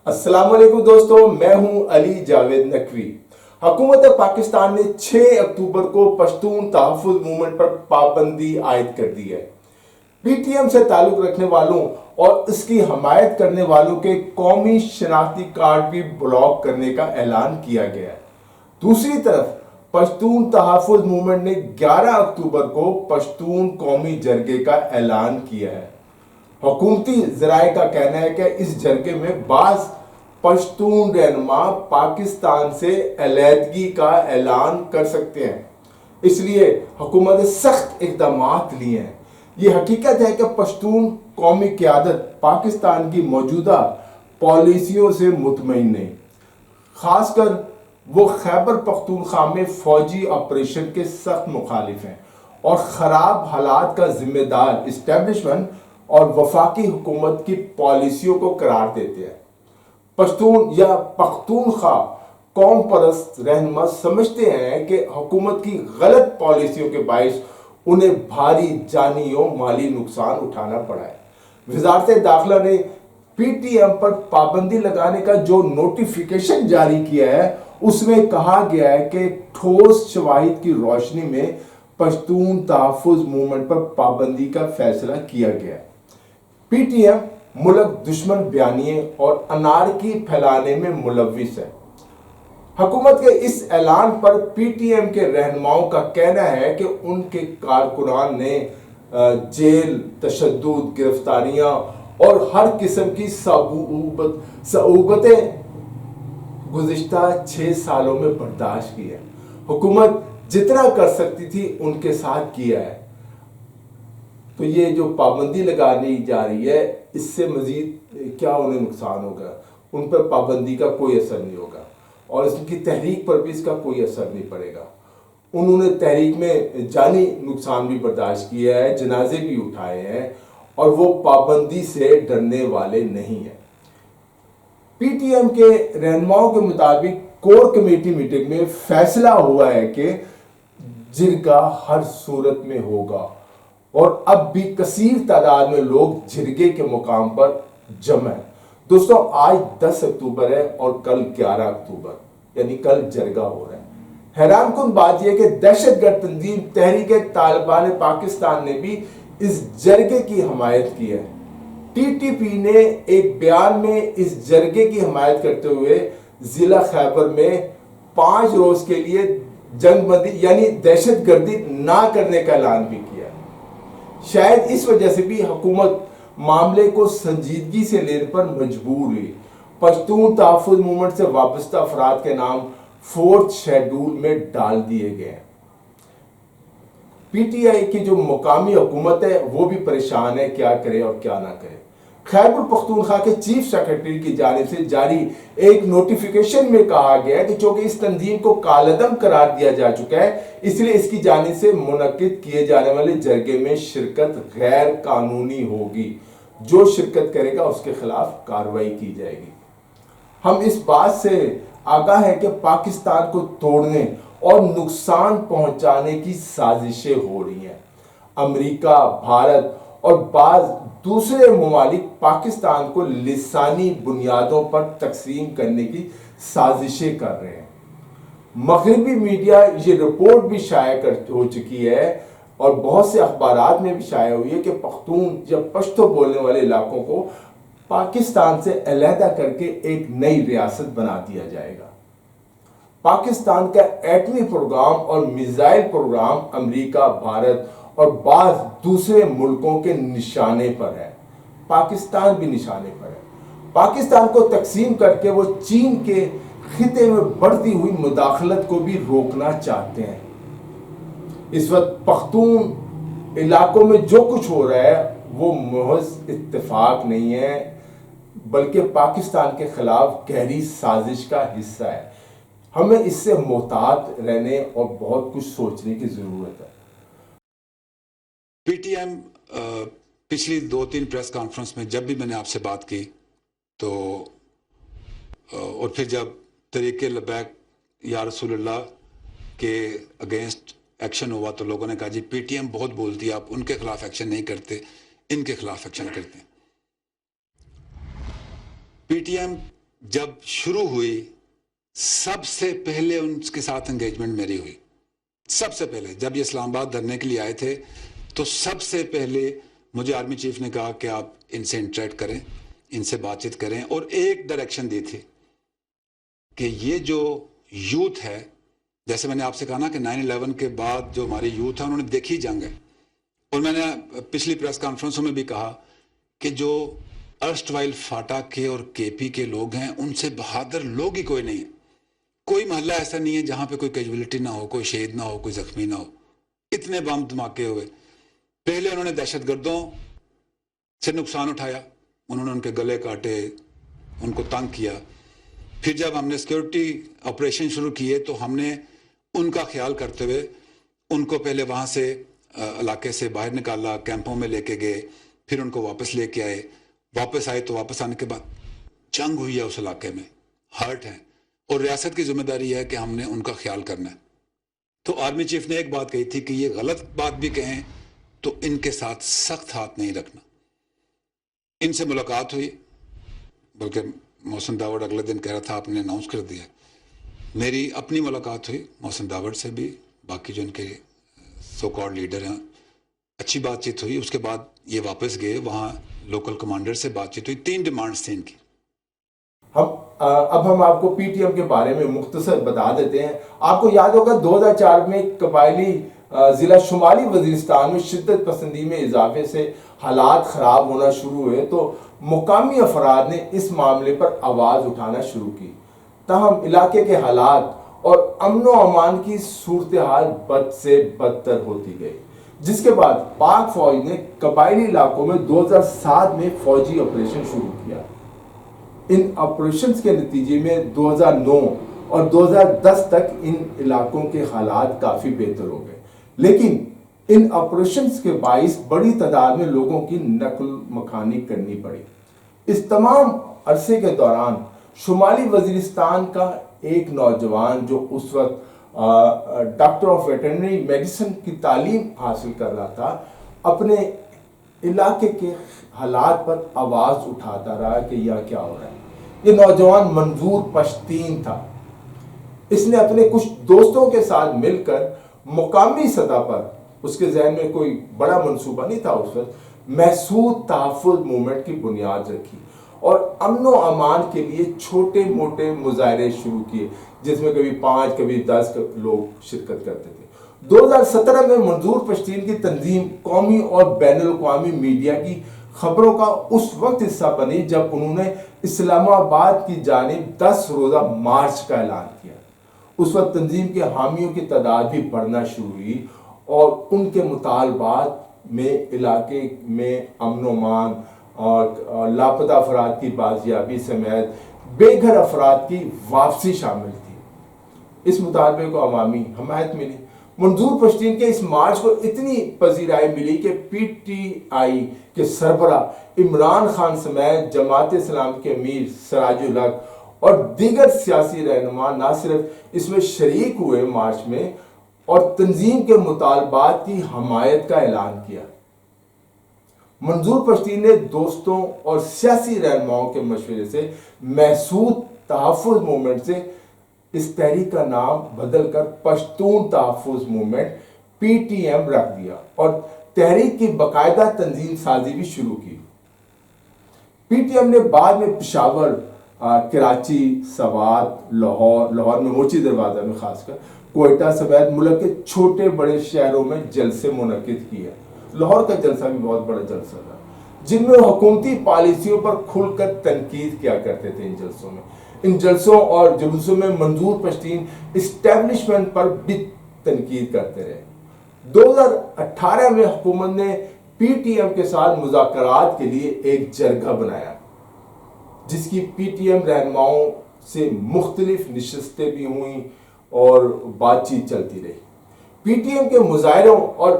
अस्सलाम वालेकुम दोस्तों, मैं हूं अली जावेद नकवी। हुकूमत पाकिस्तान ने 6 अक्टूबर को पश्तून तहफ़्फ़ुज़ मूवमेंट पर पाबंदी आयद कर दी है। पीटीएम से ताल्लुक रखने वालों और इसकी हमायत करने वालों के कौमी शनाख्ती कार्ड भी ब्लॉक करने का ऐलान किया गया है। दूसरी तरफ पश्तून तहफ़्फ़ुज़ मूवमेंट ने 11 अक्टूबर को पश्तून कौमी जरगे का ऐलान किया है। हुकूमती ज़राए का कहना है कि इस जरगे में बाज़ पश्तून रहनुमा पाकिस्तान से अलहदगी का ऐलान कर सकते हैं, इसलिए हुकूमत ने सख्त इक़दामात लिए हैं। ये हकीकत है कि पश्तून कौमी क़यादत पाकिस्तान की मौजूदा पॉलिसियों से मुतमईन नहीं, खासकर वो खैबर पख्तूनख्वा में फ़ौजी ऑपरेशन के सख्त मुखालिफ हैं और ख़राब हालात का ज़िम्मेदार इस्टेब्लिशमेंट और वफाकी हुकूमत की पॉलिसियों को करार देते हैं। पश्तून या पख्तूनख्वा कौम परस्त रहनुमा समझते हैं कि हुकूमत की गलत पॉलिसियों के बाइस उन्हें भारी जानी और माली नुकसान उठाना पड़ा है। वज़ारत दाखिला ने पीटीएम पर पाबंदी लगाने का जो नोटिफिकेशन जारी किया है उसमें कहा गया है कि ठोस शवाहिद की रोशनी में पश्तून तहफ़्फ़ुज़ मूवमेंट पर पाबंदी का फैसला किया गया। पीटीएम मुल्क दुश्मन बयानिए और अनारकी फैलाने में मुलव्विस है। हुकूमत के इस ऐलान पर पीटीएम के रहनुमाओं का कहना है कि उनके कारकुनान ने जेल, तशद्दुद, गिरफ्तारियां और हर किस्म की सऊबतें गुज़िश्ता 6 सालों में बर्दाश्त की है। हुकूमत जितना कर सकती थी उनके साथ किया है। तो ये जो पाबंदी लगानी जा रही है इससे मज़ीद क्या उन्हें नुकसान होगा, उन पर पाबंदी का कोई असर नहीं होगा और इसकी तहरीक पर भी इसका कोई असर नहीं पड़ेगा। उन्होंने तहरीक में जानी नुकसान भी बर्दाश्त किया है, जनाजे भी उठाए हैं और वो पाबंदी से डरने वाले नहीं हैं। पीटीएम के रहनुमाओं के मुताबिक कोर कमेटी मीटिंग में फैसला हुआ है कि जिरगा हर सूरत में होगा और अब भी कसीर तादाद में लोग जिरगे के मुकाम पर जमा है। दोस्तों, आज 10 अक्टूबर है और कल 11 अक्टूबर यानी कल जरगा हो रहा है। हैरानकुन बात यह कि दहशतगर्द तंजीम तहरीक तालिबान पाकिस्तान ने भी इस जरगे की हमायत की है। टीटीपी ने एक बयान में इस जरगे की हमायत करते हुए जिला खैबर में 5 रोज के लिए जंगबंदी यानी दहशतगर्दी ना करने का ऐलान भी किया। शायद इस वजह से भी हुकूमत मामले को संजीदगी से लेने पर मजबूर हुई। पश्तून तहफ़्फ़ुज़ मूवमेंट से वाबस्ता अफराद के नाम 4th शेड्यूल में डाल दिए गए। पीटीआई की जो मुकामी हुकूमत है वो भी परेशान है, क्या करे और क्या ना करे। खैबर पख्तूनख्वा के चीफ सेक्रेटरी की जानिब से जारी एक नोटिफिकेशन में कहा गया है कि चूंकि इस तंजीम को कालअदम करार दिया जा चुका है, इसलिए इसकी जानिब से मुनक्किद किए जाने वाले जरगे में शिरकत गैर कानूनी होगी। जो शिरकत करेगा उसके खिलाफ कार्रवाई की जाएगी। हम इस बात से आगाह है कि पाकिस्तान को तोड़ने और नुकसान पहुंचाने की साजिशें हो रही हैं। अमेरिका, भारत और बाज़ दूसरे ममालिक पाकिस्तान को लिसानी बुनियादों पर तकसीम करने की साजिशें कर रहे हैं। मगरबी मीडिया ये रिपोर्ट भी शाया हो चुकी है और बहुत से अखबारात में भी शाया हुई है कि पख्तून या पश्तो बोलने वाले इलाकों को पाकिस्तान से अलहदा करके एक नई रियासत बना दिया जाएगा। पाकिस्तान का एटमी प्रोग्राम और मिसाइल प्रोग्राम अमेरिका, भारत और बाज़ दूसरे मुल्कों के निशाने पर है। पाकिस्तान भी निशाने पर है। पाकिस्तान को तकसीम करके वो चीन के खिते में बढ़ती हुई मुदाखलत को भी रोकना चाहते हैं। इस वक्त पख्तून इलाकों में जो कुछ हो रहा है वो महज इत्तेफाक नहीं है बल्कि पाकिस्तान के खिलाफ गहरी साजिश का हिस्सा है। हमें इससे मोहतात रहने और बहुत कुछ सोचने की जरूरत है। पीटीएम पिछली 2-3 प्रेस कॉन्फ्रेंस में जब भी मैंने आपसे बात की तो और फिर जब तरीके लबैक या रसूलुल्लाह के अगेंस्ट एक्शन हुआ तो लोगों ने कहा जी पीटीएम बहुत बोलती है, आप उनके खिलाफ एक्शन नहीं करते, इनके खिलाफ एक्शन करते हैं। पीटीएम جب شروع ہوئی سب سے پہلے ان کے ساتھ انگیجمنٹ میری ہوئی. سب سے پہلے جب یہ اسلام آباد دھرنے کے لیے آئے تھے تو سب سے پہلے مجھے آرمی چیف نے کہا کہ آپ ان سے انٹریکٹ کریں, ان سے بات چیت کریں, اور ایک ڈائریکشن دی تھی کہ یہ جو یوتھ ہے, جیسے میں نے آپ سے کہا نا کہ 9/11 کے بعد جو ہماری یوتھ ہے انہوں نے دیکھی جنگ ہے, اور میں نے پچھلی پریس کانفرنسوں میں بھی کہا کہ جو ارسٹ وائل فاٹا کے اور کے پی کے لوگ ہیں ان سے بہادر لوگ ہی کوئی نہیں ہے. کوئی محلہ ایسا نہیں ہے جہاں پہ کوئی کیجویلٹی نہ ہو, کوئی شہید نہ ہو, کوئی زخمی نہ ہو. اتنے بم دھماکے ہوئے. پہلے انہوں نے دہشت گردوں سے نقصان اٹھایا, انہوں نے ان کے گلے کاٹے, ان کو تنگ کیا. پھر جب ہم نے سیکورٹی آپریشن شروع کیے تو ہم نے ان کا خیال کرتے ہوئے ان کو پہلے وہاں سے علاقے سے باہر نکالا, کیمپوں میں لے کے گئے, پھر ان کو واپس لے کے آئے. واپس آئے تو واپس آنے کے بعد جنگ ہوئی ہے اس علاقے میں, ہرٹ ہیں, اور ریاست کی ذمہ داری ہے کہ ہم نے ان کا خیال کرنا ہے. تو آرمی چیف نے ایک بات کہی تھی کہ یہ غلط بات بھی کہیں تو ان کے ساتھ سخت ہاتھ نہیں رکھنا. ان سے ملاقات ہوئی, بلکہ محسن داوڑ اگلے دن کہہ رہا تھا آپ نے اناؤنس کر دیا. میری اپنی ملاقات ہوئی محسن داوڑ سے بھی, باقی جو ان کے سو کالڈ لیڈر ہیں, اچھی بات چیت ہوئی. اس کے بعد یہ واپس گئے, وہاں لوکل کمانڈر سے بات چیت ہوئی. 3 ڈیمانڈز تھیں ان کی. اب ہم آپ کو پی ٹی ایم کے بارے میں مختصر بتا دیتے ہیں. آپ کو یاد ہوگا 2004 میں قبائلی ضلع شمالی وزیرستان میں شدت پسندی میں اضافے سے حالات خراب ہونا شروع ہوئے تو مقامی افراد نے اس معاملے پر آواز اٹھانا شروع کی. تاہم علاقے کے حالات اور امن و امان کی صورتحال بد سے بدتر ہوتی گئی, جس کے بعد پاک فوج نے قبائلی علاقوں میں 2007 میں فوجی آپریشن شروع کیا. ان آپریشنز کے نتیجے میں 2009 اور 2010 تک ان علاقوں کے حالات کافی بہتر ہو گئے, لیکن ان آپریشنز کے باعث بڑی تعداد میں لوگوں کی نقل مکانی کرنی پڑی. اس تمام عرصے کے دوران شمالی وزیرستان کا ایک نوجوان جو اس وقت ڈاکٹر آف ویٹرنری میڈیسن کی تعلیم حاصل کر رہا تھا, اپنے علاقے کے حالات پر آواز اٹھاتا رہا کہ یہ کیا ہو رہا ہے. یہ نوجوان منظور پشتین تھا. اس نے اپنے کچھ دوستوں کے ساتھ مل کر مقامی سطح پر, اس کے ذہن میں کوئی بڑا منصوبہ نہیں تھا اس وقت, محسود تحفظ موومنٹ کی بنیاد رکھی اور امن و امان کے لیے چھوٹے موٹے مظاہرے شروع کیے, جس میں کبھی 5 کبھی 10 لوگ شرکت کرتے تھے. 2017 میں منظور پشتین کی تنظیم قومی اور بین الاقوامی میڈیا کی خبروں کا اس وقت حصہ بنی جب انہوں نے اسلام آباد کی جانب 10 روزہ مارچ کا اعلان کیا. اس وقت تنظیم کے حامیوں کی تعداد بھی بڑھنا شروع ہوئی اور ان کے مطالبات میں علاقے میں امن و امان اور لاپتہ افراد کی بازیابی سمیت بے گھر افراد کی واپسی شامل تھی. اس مطالبے کو عوامی حمایت ملی. منظور پشتین کے اس مارچ کو اتنی پذیرائی ملی کہ پی ٹی آئی کے سربراہ عمران خان سمیت جماعت اسلامی کے امیر سراج الحق اور دیگر سیاسی رہنما نہ صرف اس میں شریک ہوئے مارچ میں اور تنظیم کے مطالبات کی حمایت کا اعلان کیا. منظور پشتین نے دوستوں اور سیاسی رہنماؤں کے مشورے سے محسود تحفظ موومنٹ سے اس تحریک کا نام بدل کر پشتون تحفظ موومنٹ پی ٹی ایم رکھ دیا اور تحریک کی باقاعدہ تنظیم سازی بھی شروع کی. پی ٹی ایم نے بعد میں پشاور, کراچی, سوات, لاہور میں موچی دروازہ میں خاص کر کوئٹہ سمیت ملک کے چھوٹے بڑے شہروں میں جلسے منعقد کیے. لاہور کا جلسہ بھی بہت بڑا جلسہ تھا, جن میں حکومتی پالیسیوں پر کھل کر تنقید کیا کرتے تھے. ان جلسوں میں, ان جلسوں اور جلوسوں میں منظور پشتین اسٹیبلشمنٹ پر بھی تنقید کرتے رہے. 2018 میں حکومت نے پی ٹی ایم کے ساتھ مذاکرات کے لیے ایک جرگہ بنایا, جس کی پی ٹی ایم رہنماؤں سے مختلف نشستیں بھی ہوئیں اور بات چیت چلتی رہی. پی ٹی ایم کے مظاہروں اور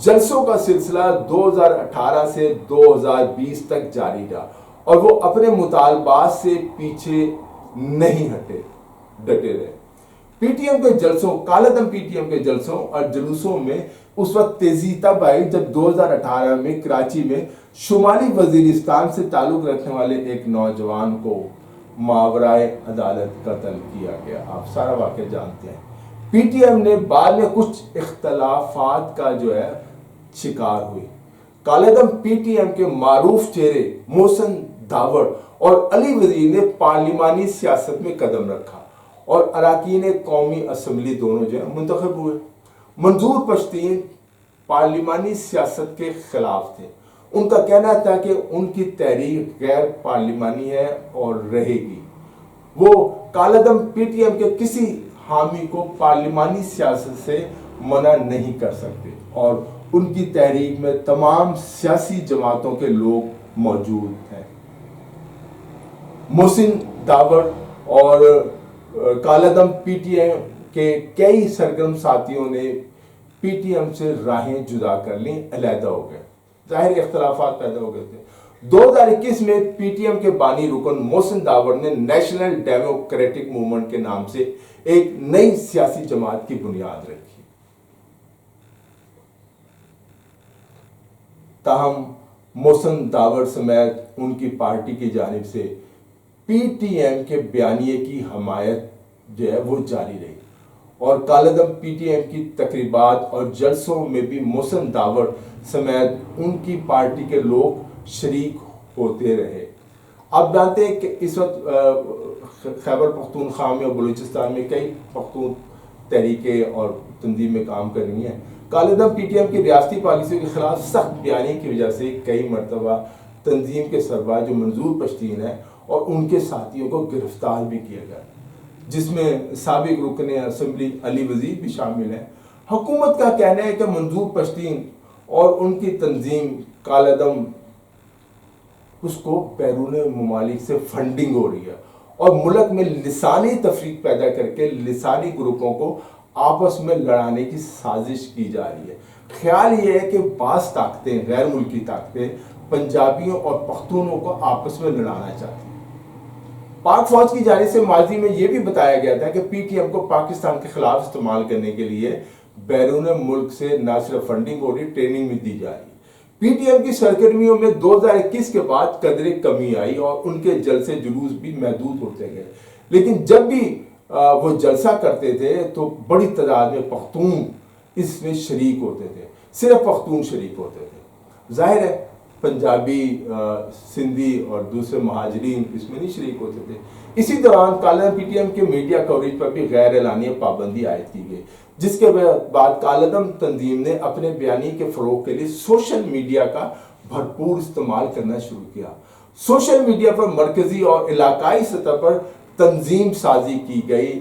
جلسوں کا سلسلہ 2018 سے 2020 تک جاری رہا اور وہ اپنے مطالبات سے پیچھے نہیں ہٹے, ڈٹے رہے. پی ٹی ایم کے جلسوں, کالعدم پی ٹی ایم کے جلسوں اور جلوسوں میں اس وقت تیزی تب آئی جب 2018 میں کراچی میں شمالی وزیرستان سے تعلق رکھنے والے ایک نوجوان کو मावराए अदालत कत्ल किया गया। आप सारा वाक़या जानते हैं। पीटीएम ने बाद में कुछ इख्तलाफात का जो है शिकार हुई। कालेदम पीटीएम के मारूफ चेहरे मोहसिन दावड़ और अली वजीर ने पार्लिमानी सियासत में कदम रखा और अरकान कौमी असम्बली दोनों जो है मुंतखब हुए। मंजूर पश्तीन पार्लिमानी सियासत के खिलाफ थे। उनका कहना था कि उनकी तहरीक गैर पार्लिमानी है और रहेगी। वो कालेदम पीटीएम के किसी हामी को पार्लिमानी सियासत से मना नहीं कर सकते और उनकी तहरीक में तमाम सियासी जमातों के लोग मौजूद हैं। मोहसिन दावड़ और कालेदम पीटीएम के कई सरगर्म साथियों ने पीटीएम से राहें जुदा कर ली, अलहदा हो गए। जाहिर इख्तलाफात पैदा हो गए थे। 2021 में पीटीएम के बानी रुकन मोहसिन दावड़ ने नेशनल डेमोक्रेटिक मूवमेंट के नाम से एक नई सियासी जमात की बुनियाद रखी। ताहम मोहसिन दावड़ समेत उनकी पार्टी की जानिब से पीटीएम के बयानिए की हमायत जो है वो जारी रही और कालेदम पीटीएम की तकरीबात और जलसों में भी मोहसिन दावड़ समेत उनकी पार्टी के लोग शरीक होते रहे। आप जानते हैं कि इस वक्त खैबर पख्तूनख्वा में और बलूचिस्तान में कई पख्तून तहरीकें और तंजीमें काम कर रही हैं। कालेदम पीटीएम की रियासती पॉलिसियों के खिलाफ सख्त बयानी की वजह से कई मरतबा तंजीम के सरबराह जो मंजूर पश्तीन है और उनके साथियों को गिरफ्तार भी किया गया, जिसमें साबिक रुकन असम्बली अली वजीर भी शामिल हैं। हुकूमत का कहना है कि मंजूर पश्तीन और उनकी तंजीम कालेदम उसको बैरून ममालिक से फंडिंग हो रही है और मुल्क में लिसानी तफरीक पैदा करके लिसानी ग्रुपों को आपस में लड़ाने की साजिश की जा रही है। ख्याल ये है कि बास ताकतें, गैर मुल्की ताकतें पंजाबियों और पख्तूनों को आपस में लड़ाना चाहती हैं। पाक फौज की जानिब से माजी में यह भी बताया गया था कि पीटीएम को पाकिस्तान के खिलाफ इस्तेमाल करने के लिए बैरून मुल्क से न सिर्फ फंडिंग हो रही, ट्रेनिंग भी दी जा रही। पीटीएम की सरगर्मियों में 2021 के बाद कदरे कमी आई और उनके जलसे जुलूस भी महदूद होते गए। लेकिन जब भी वो जलसा करते थे तो बड़ी तादाद में पख्तून इसमें शरीक होते थे, सिर्फ पख्तून शरीक होते थे। जाहिर है पंजाबी, सिंधी और दूसरे महाजरीन इसमें नहीं शरीक होते थे। इसी दौरान कालेदम पीटीएम के मीडिया कवरेज पर भी गैर एलानिया पाबंदी आयद की गई, जिसके बाद कालेदम तंजीम ने अपने बयानी के फरोग के लिए सोशल मीडिया का भरपूर इस्तेमाल करना शुरू किया। सोशल मीडिया पर मरकजी और इलाकाई सतह पर तंजीम साजी की गई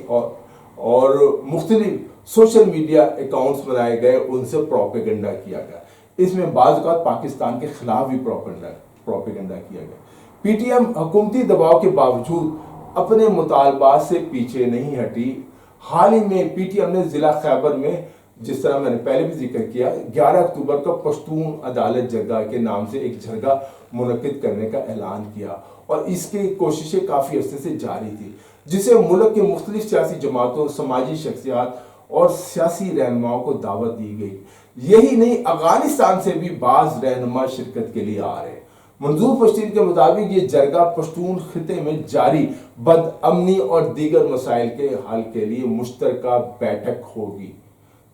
और मुख्तलिफ सोशल मीडिया अकाउंट्स बनाए गए, उनसे प्रोपेगेंडा किया गया। इसमें बाज़ औक़ात पाकिस्तान के खिलाफ भी प्रोपेगेंडा किया गया। पीटीएम हुकूमती दबाव के बावजूद अपने मुतालबात से पीछे नहीं हटी। हाल ही में पीटीएम ने जिला खैबर में, जिस तरह मैंने पहले भी जिक्र किया, 11 अक्टूबर को पश्तून अदालत जरगा के नाम से एक जरगा मुनक्किद करने का ऐलान किया और इसकी कोशिशें काफ़ी अरसे से जारी थी, जिसे मुल्क के मुख्तलिफ सियासी जमातों, समाजी शख्सियात और सियासी रहनुमाओं को दावत दी गई। यही नहीं, अफगानिस्तान से भी बाज़ रहनुमा शिरकत के लिए आ रहे। मंजूर पश्तीन के मुताबिक ये जरगा पश्तून खिते में जारी बदअमनी और दीगर मसाइल के हल के लिए मुश्तरका बैठक होगी,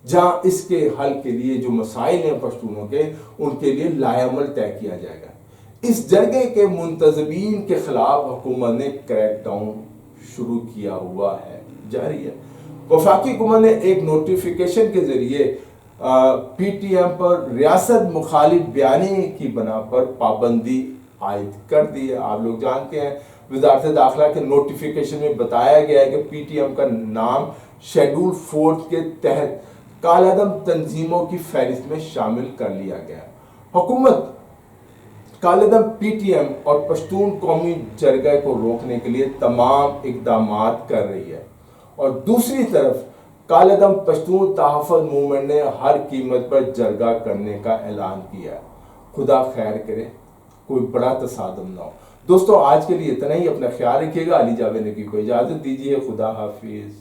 जहाँ इसके हल के लिए जो मसाइल हैं पश्तूनों के, उनके लिए लाएअमल तय किया जाएगा। इस जरगे के मुंतजमीन के खिलाफ हुकूमत ने क्रैकडाउन शुरू किया हुआ है, जारी है। वफाकी हुकूमत ने एक नोटिफिकेशन के जरिए पीटीएम पर रियासत मुखालिफ बयानी की बना पर पाबंदी आयद कर दी है। आप लोग जानते हैं वज़ारत दाखिला के नोटिफिकेशन में बताया गया है कि पीटीएम का नाम शेड्यूल 4 के तहत कालेदम तंजीमों की फहरिस्त में शामिल कर लिया गया। हुकूमत कालेदम पीटीएम और पश्तून कौमी जरगा को रोकने के लिए तमाम इक़दामात कर रही है और दूसरी तरफ कालेदम पश्तून तहफ़्फ़ुज़ मूवमेंट ने हर कीमत पर जरगा करने का ऐलान किया। खुदा खैर करे, कोई बड़ा तसादम ना हो। दोस्तों, आज के लिए इतना ही। अपना ख्याल रखिएगा। अली जावेद नकवी को इजाज़त दीजिए। खुदा हाफिज़।